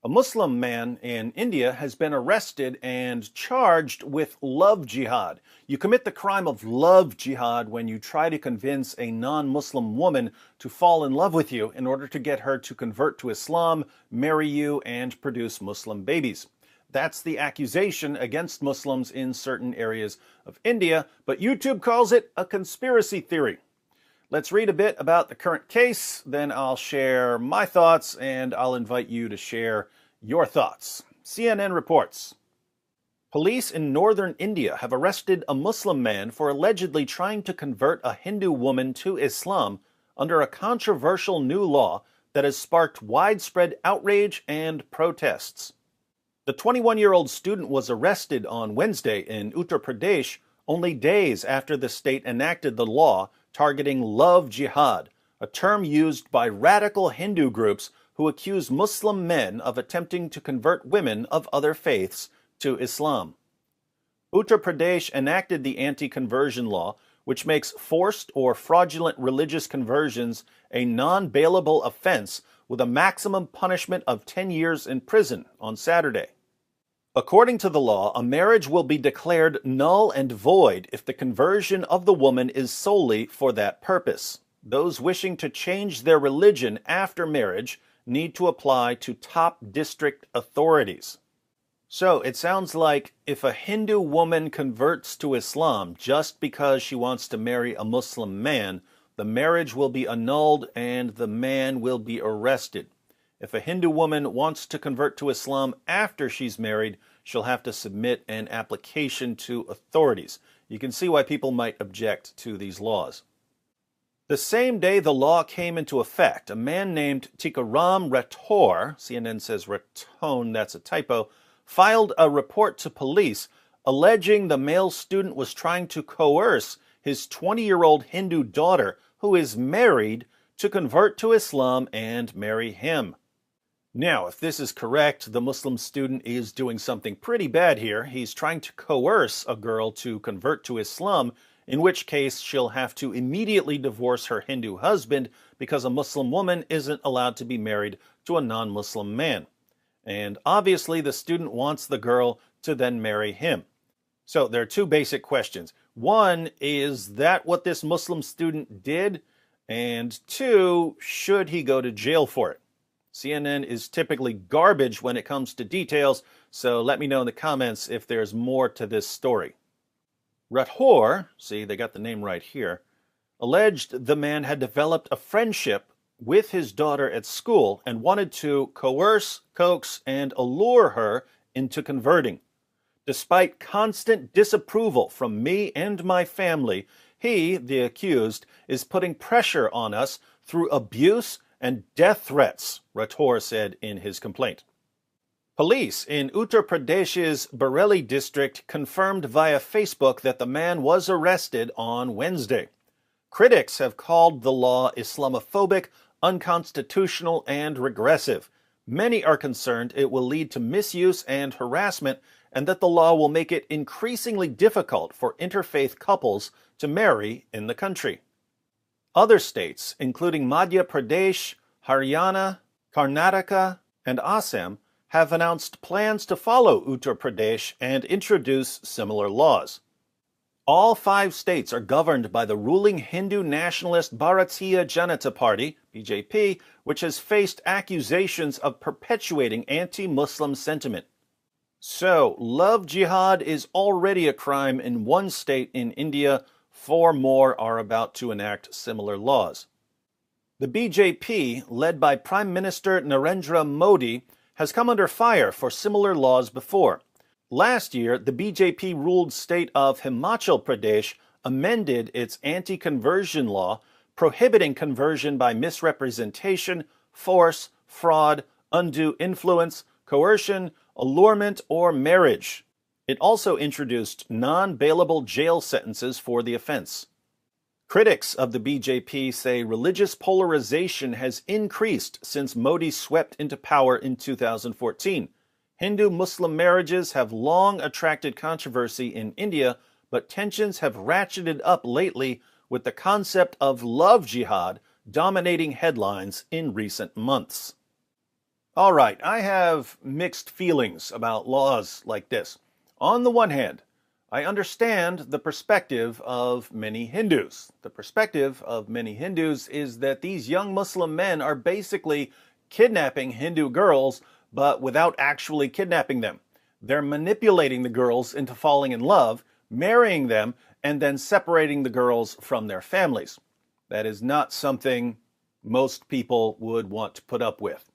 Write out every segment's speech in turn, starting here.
A Muslim man in India has been arrested and charged with love jihad. You commit the crime of love jihad when you try to convince a non-Muslim woman to fall in love with you in order to get her to convert to Islam, marry you, and produce Muslim babies. That's the accusation against Muslims in certain areas of India, but YouTube calls it a conspiracy theory. Let's read a bit about the current case, then I'll share my thoughts, and I'll invite you to share your thoughts. CNN reports, police in northern India have arrested a Muslim man for allegedly trying to convert a Hindu woman to Islam under a controversial new law that has sparked widespread outrage and protests. The 21-year-old student was arrested on Wednesday in Uttar Pradesh only days after the state enacted the law targeting love jihad, a term used by radical Hindu groups who accuse Muslim men of attempting to convert women of other faiths to Islam. Uttar Pradesh enacted the anti-conversion law, which makes forced or fraudulent religious conversions a non-bailable offense with a maximum punishment of 10 years in prison on Saturday. According to the law, a marriage will be declared null and void if the conversion of the woman is solely for that purpose. Those wishing to change their religion after marriage need to apply to top district authorities. So it sounds like if a Hindu woman converts to Islam just because she wants to marry a Muslim man, the marriage will be annulled and the man will be arrested. If a Hindu woman wants to convert to Islam after she's married, she'll have to submit an application to authorities. You can see why people might object to these laws. The same day the law came into effect, a man named Tikaram Rathore, CNN says Ratone, that's a typo, filed a report to police alleging the male student was trying to coerce his 20-year-old Hindu daughter, who is married, to convert to Islam and marry him. Now, if this is correct, the Muslim student is doing something pretty bad here. He's trying to coerce a girl to convert to Islam, in which case she'll have to immediately divorce her Hindu husband because a Muslim woman isn't allowed to be married to a non-Muslim man. And obviously the student wants the girl to then marry him. So there are two basic questions. One, is that what this Muslim student did? And two, should he go to jail for it? CNN is typically garbage when it comes to details, so let me know in the comments if there's more to this story. Rathore, see, they got the name right here, alleged the man had developed a friendship with his daughter at school and wanted to coerce, coax, and allure her into converting. Despite constant disapproval from me and my family, he, the accused, is putting pressure on us through abuse and death threats, Rathore said in his complaint. Police in Uttar Pradesh's Bareilly district confirmed via Facebook that the man was arrested on Wednesday. Critics have called the law Islamophobic, unconstitutional, and regressive. Many are concerned it will lead to misuse and harassment, and that the law will make it increasingly difficult for interfaith couples to marry in the country. Other states, including Madhya Pradesh, Haryana, Karnataka, and Assam, have announced plans to follow Uttar Pradesh and introduce similar laws. All 5 states are governed by the ruling Hindu nationalist Bharatiya Janata Party, BJP, which has faced accusations of perpetuating anti-Muslim sentiment. So, love jihad is already a crime in one state in India. 4 more are about to enact similar laws. The BJP, led by Prime Minister Narendra Modi, has come under fire for similar laws before. Last year, the BJP-ruled state of Himachal Pradesh amended its anti-conversion law, prohibiting conversion by misrepresentation, force, fraud, undue influence, coercion, allurement, or marriage. It also introduced non-bailable jail sentences for the offense. Critics of the BJP say religious polarization has increased since Modi swept into power in 2014. Hindu-Muslim marriages have long attracted controversy in India, but tensions have ratcheted up lately with the concept of love jihad dominating headlines in recent months. All right, I have mixed feelings about laws like this. On the one hand, I understand the perspective of many Hindus. The perspective of many Hindus is that these young Muslim men are basically kidnapping Hindu girls, but without actually kidnapping them. They're manipulating the girls into falling in love, marrying them, and then separating the girls from their families. That is not something most people would want to put up with.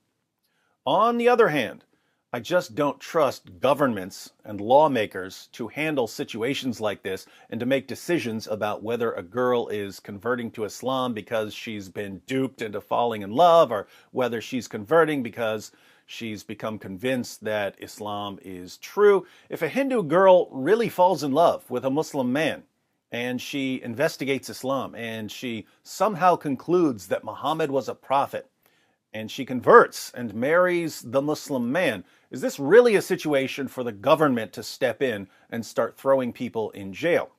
On the other hand, I just don't trust governments and lawmakers to handle situations like this and to make decisions about whether a girl is converting to Islam because she's been duped into falling in love, or whether she's converting because she's become convinced that Islam is true. If a Hindu girl really falls in love with a Muslim man and she investigates Islam and she somehow concludes that Muhammad was a prophet, and she converts and marries the Muslim man, is this really a situation for the government to step in and start throwing people in jail?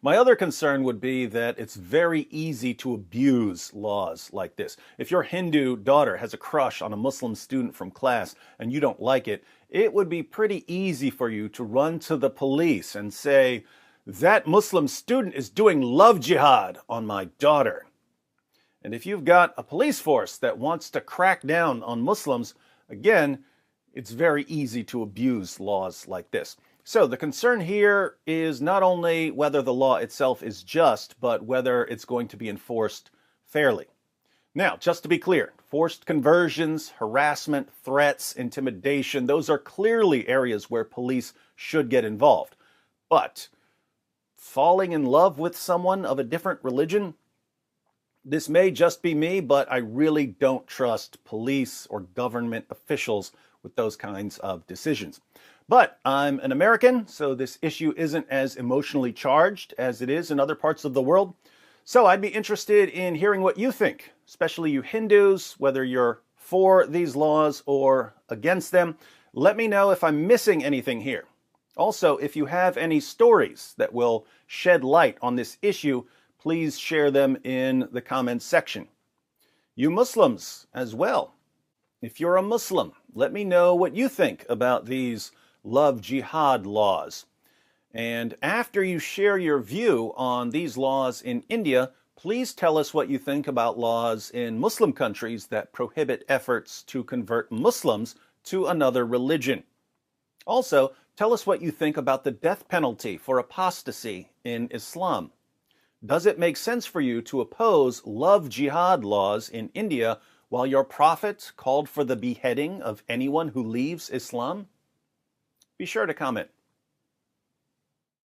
My other concern would be that it's very easy to abuse laws like this. If your Hindu daughter has a crush on a Muslim student from class and you don't like it, it would be pretty easy for you to run to the police and say, "That Muslim student is doing love jihad on my daughter." And if you've got a police force that wants to crack down on Muslims, again, it's very easy to abuse laws like this. So the concern here is not only whether the law itself is just, but whether it's going to be enforced fairly. Now, just to be clear, forced conversions, harassment, threats, intimidation, those are clearly areas where police should get involved. But falling in love with someone of a different religion, this may just be me, but I really don't trust police or government officials with those kinds of decisions. But I'm an American, so this issue isn't as emotionally charged as it is in other parts of the world. So I'd be interested in hearing what you think, especially you Hindus, whether you're for these laws or against them. Let me know if I'm missing anything here. Also, if you have any stories that will shed light on this issue, please share them in the comments section. You Muslims as well. If you're a Muslim, let me know what you think about these love jihad laws. And after you share your view on these laws in India, please tell us what you think about laws in Muslim countries that prohibit efforts to convert Muslims to another religion. Also, tell us what you think about the death penalty for apostasy in Islam. Does it make sense for you to oppose love jihad laws in India while your prophet called for the beheading of anyone who leaves Islam? Be sure to comment.